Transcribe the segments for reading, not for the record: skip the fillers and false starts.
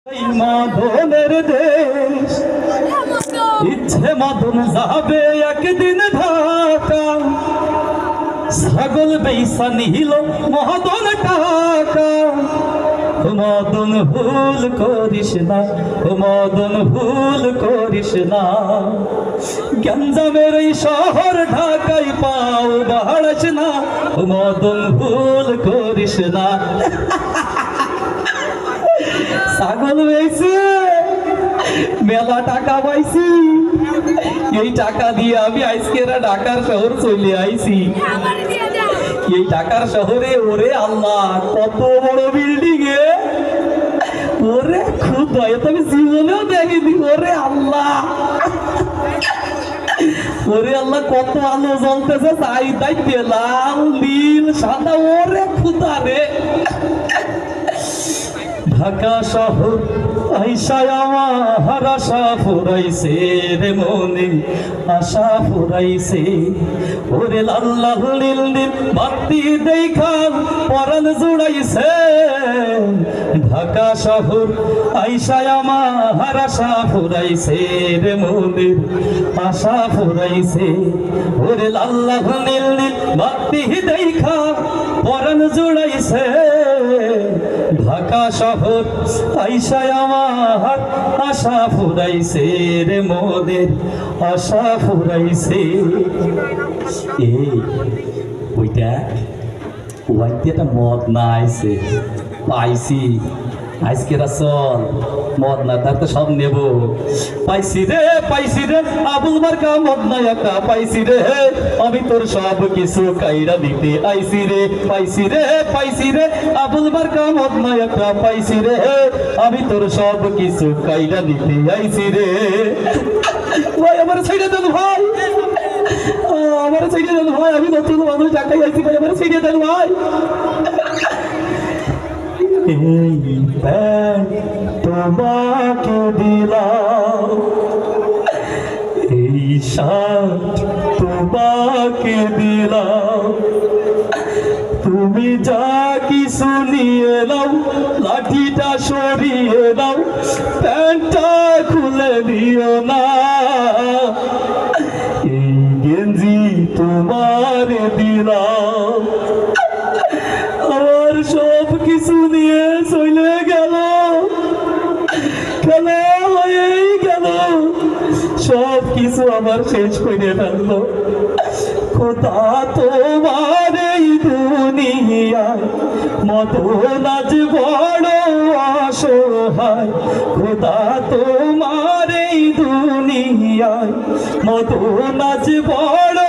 মদনের দেশ ইচ্ছে মদন যাবে একদিন ঢাকা ছাগল বেইসা নিল মদন টাকা মদন ভুল করিস না মদন ভুল করিস না গঞ্জামের এই শহর ঢাকায় পাও বাড়াস না মদন ভুল করিস না ছাগল বেইছি মেলা টাকা পাইছি এই টাকা দিয়ে আমি আজকেরা ঢাকার শহর চলে আইছি এই ঢাকার শহরে ওরে আল্লাহ কত বড় বিল্ডিং এ ওরে খুব দয়া আমি জীবনেও দেখিনি ওরে আল্লাহ ওরে আল্লাহ কত আলো জ্বলতেছে তাই তাই লাল নীল সাদা ওরে খুদা রে ঢাকা শহর আইসায় আমার আশা ফুরাইছে রে মনে আশা ফুরাইছে ওরে লাল লাল নীল নীল বাতি দেখা পরাণ জুড়াইছে ঢাকা শহর আইসায় আমার আশা ফুরাইছে রে মনে আশা ফুরাইছে ওরে লাল লাল নীল নীল বাতি দেখা পরাণ জুড়াইছে ঢাকা শহর আইসায় আমার আশা ফুরাইছে রে মোদের আশা ফুরাইছে এই ওইটা ওইতে একটা মদ না আইছে পাইছি আজকে চল মদ না তার তো সব নেব পাইছি রে আবুল মার্কা মদ না একটা পাইছি রে আমি তোর সব কিছু কাইরা দিতে আইছি রে পাইছি রে আবুল মার্কা মদ না একটা পাইছি রে আমি তোর সব কিছু কাইরা দিতে আইছি রে ভাই আমার ছেড়ে দেন ভাই আমার ছেড়ে দেন ভাই আমি নতুন মানুষ ঢাকায় আইছি ভাই আমার ছেড়ে দেন ভাই এই প্যান্ট তোমাকে দিলাম এই শার্ট তোমাকে দিলাম তুমি যা কিছু নিয়ে নাও লাঠিটা সরিয়ে নাও প্যান্টটা খুলে দিও না এই গেঞ্জি তোমার দিলাম আমার সব কিছু নিয়ে চলে গেল খেলা হয়েই গেল সব কিছু আমার শেষ করে ফেললো খোদা তোমার এই দুনিয়ায় মদন আজ বড় অসহায় খোদা তোমার এই দুনিয়ায় মদন আজ বড়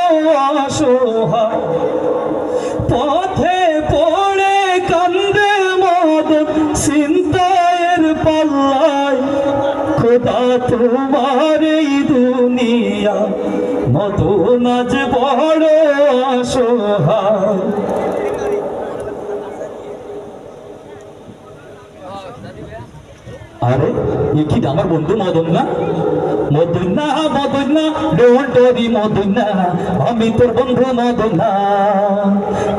অসহায় পথে পড়ে কান্দে মদন চিন্তায়ের পাল্লায় খোদা তোমার এই দুনিয়া মদন আজ বড় অসহায় আরে এ কি আমার বন্ধু মদন না ডোন্টরি মদন না আমি তোর বন্ধু মদন না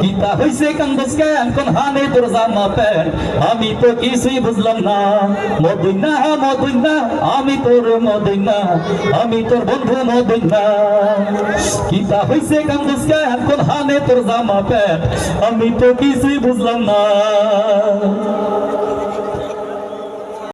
কিতা হইছে কান্দস কেন কোন হানে তোর জামা প্যান্ট আমি তো কিছুই বুঝলাম না মদন না আমি তোর মদন না আমি তোর বন্ধু মদন না কিতা হইছে কান্দস কেন কোন হানে তোর জামা প্যান্ট আমি তো কিছুই বুঝলাম না